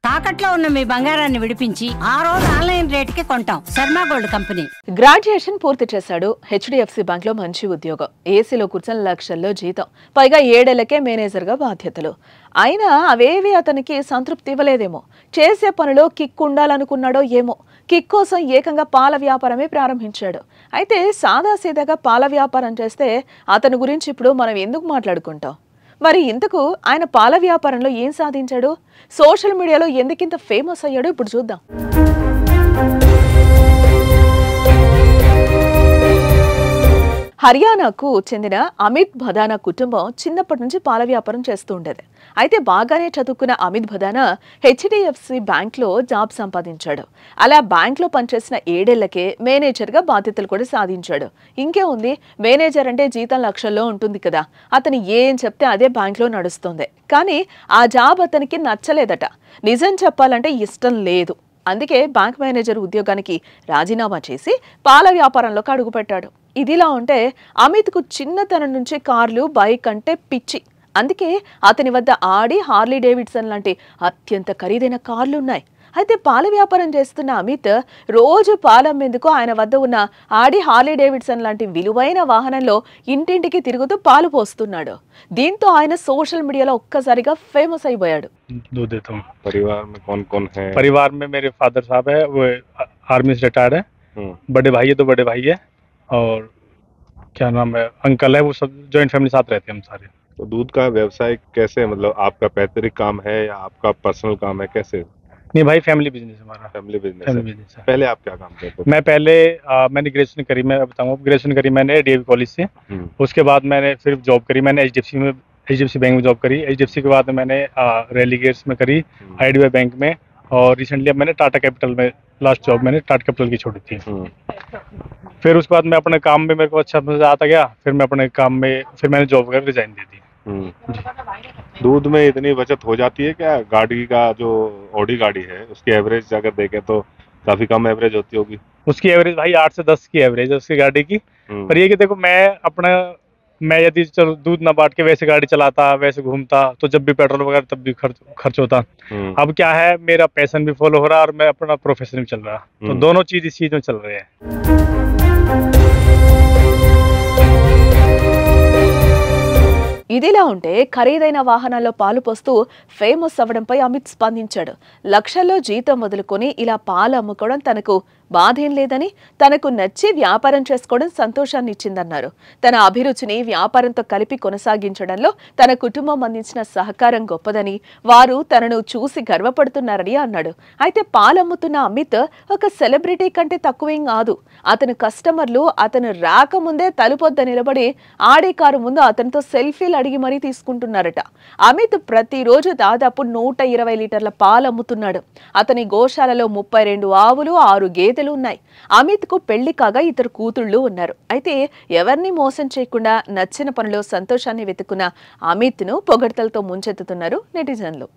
తాకట్లో ఉన్న మీ బంగారాన్ని విడిపించి ఆ రోజు ఆన్లైన్ రేటుకి కొంటాం. Sharma gold company. గ్రాడ్యుయేషన్ పూర్తి చేశాడు. హెచ్డిఎఫ్సి బ్యాంక్ లో మంచి ఉద్యోగం, ఏసీలో కూర్చొని లక్షల్లో జీతం, పైగా 7 ఏళ్లకే మేనేజర్ గా బాధ్యతలు. అయినా అవేవి అతనికి సంతృప్తి ఇవ్వలేదేమో. చేసే పనిలో కిక్ ఉండాలనుకున్నాడో ఏమో. కిక్ కోసం ఏకంగా పాల వ్యాపారమే ప్రారంభించాడు. అయితే సాదాసీదాగా పాల వ్యాపారం చేస్తే అతని గురించి ఇప్పుడు మనం ఎందుకు మాట్లాడుకుంటాం? మరి ఇంతకు ఆయన పాల వ్యాపారంలో ఏం సాధించాడు? సోషల్ మీడియాలో ఎందుకింత ఫేమస్ అయ్యాడు? ఇప్పుడు చూద్దాం. హర్యానాకు చెందిన అమిత్ భదానా కుటుంబం చిన్నప్పటి నుంచి పాల వ్యాపారం చేస్తూ ఉండేది. అయితే బాగానే చదువుకున్న అమిత్ భదానా హెచ్డిఎఫ్సి బ్యాంక్లో జాబ్ సంపాదించాడు. అలా బ్యాంక్లో పనిచేసిన 7 ఏళ్లకే మేనేజర్గా బాధ్యతలు కూడా సాధించాడు. ఇంకే ఉంది, మేనేజర్ అంటే జీతం లక్షల్లో ఉంటుంది కదా. అతను ఏం చెప్తే అదే బ్యాంక్లో నడుస్తుంది. కానీ ఆ జాబ్ అతనికి నచ్చలేదట. నిజం చెప్పాలంటే ఇష్టం లేదు. అందుకే బ్యాంక్ మేనేజర్ ఉద్యోగానికి రాజీనామా చేసి పాల వ్యాపారంలోకి అడుగుపెట్టాడు. ఇదిలా ఉంటే అమిత్కు చిన్నతనం నుంచి కార్లు, బైక్ అంటే పిచ్చి. అందుకే అతని వద్ద ఆడి, హార్లీ డేవిడ్సన్ లాంటి అత్యంత ఖరీదైన కార్లు ఉన్నాయి. అయితే పాల వ్యాపారం చేస్తున్న అమిత్ రోజు పాలమ్మేందుకు ఆయన వద్ద ఉన్న ఆడి, హార్లీ డేవిడ్సన్ లాంటి విలువైన వాహనంలో ఇంటింటికి తిరుగుతూ పాలు పోస్తున్నాడు. దీంతో ఆయన సోషల్ మీడియాలో ఒక్కసారిగా ఫేమస్ అయిపోయాడు. दूध देता हूँ। परिवार में कौन कौन है? परिवार में मेरे फादर साहब है, वो आर्मी से रिटायर्ड है। बड़े भाई है, 2 बड़े भाई है, और क्या नाम है, अंकल है। वो सब जॉइंट फैमिली साथ रहते हैं हम सारे। तो दूध का व्यवसाय कैसे, मतलब आपका पैतृक काम है या आपका पर्सनल काम है, कैसे? नहीं भाई, फैमिली बिजनेस हमारा। फैमिली बिजनेस है। है। पहले आप क्या काम करते थे? मैं पहले मैंने ग्रेजुएशन करी, मैं बताऊँ, ग्रेजुएशन करी मैंने डीएवी कॉलेज से। उसके बाद मैंने फिर जॉब करी, मैंने एचडीएफसी बैंक में जॉब करी। एचडीएफसी के बाद मैंने रैली गेट्स में करी, आईडीबीआई बैंक में, और रिसेंटली अब मैंने टाटा कैपिटल में लास्ट जॉब मैंने टाटा कैपिटल की छोड़ी थी। फिर उसके बाद मैं अपने काम में, मेरे को अच्छा मजा आता गया, फिर मैं अपने काम में फिर मैंने जॉब कर रिजाइन दे दी। दूध में इतनी बचत हो जाती है क्या? गाड़ी का जो ऑडी गाड़ी है उसकी एवरेज अगर देखें तो काफी कम एवरेज होती होगी। उसकी एवरेज भाई 8 से 10 की एवरेज है उसकी गाड़ी की। पर ये कि देखो, मैं यदि दूध ना बांट के वैसे गाड़ी चलाता, वैसे घूमता, तो जब भी पेट्रोल वगैरह तब भी खर्च होता। अब क्या है, मेरा पैशन भी फॉलो हो रहा है और मैं अपना प्रोफेशन भी चल रहा, तो दोनों चीज इस चीज में चल रहे हैं। ఇదిలా ఉంటే ఖరీదైన వాహనాల్లో పాలు పోస్తూ ఫేమస్ అవ్వడంపై అమిత్ స్పందించాడు. లక్షల్లో జీతం వదులుకొని ఇలా పాలు అమ్ముకోవడం తనకు బాధేం లేదని, తనకు నచ్చి వ్యాపారం చేసుకోవడం సంతోషాన్ని ఇచ్చిందన్నారు. తన అభిరుచిని వ్యాపారంతో కలిపి కొనసాగించడంలో తన కుటుంబం అందించిన సహకారం గొప్పదని, వారు తనను చూసి గర్వపడుతున్నారని అన్నాడు. అయితే పాలమ్ముతున్న అమిత్ ఒక సెలబ్రిటీ కంటే తక్కువేం కాదు. అతని కస్టమర్లు అతను రాకముందే తలుపొద్ద నిలబడి ఆడే కారు ముందు అతనితో సెల్ఫీలు అడిగి మరీ తీసుకుంటున్నారట. అమిత్ ప్రతిరోజు దాదాపు 120 లీటర్ల పాలు అమ్ముతున్నాడు. అతని గోశాలలో 32 ఆవులు, 6 గేదెలు ఉన్నాయి. అమిత్ కు పెళ్లి కాగా 2 కూతుళ్లు ఉన్నారు. అయితే ఎవరిని మోసం చేయకుండా నచ్చిన పనిలో సంతోషాన్ని వెతుకున్న అమిత్ ను పొగడ్తలతో ముంచెత్తుతున్నారు నెటిజన్లు.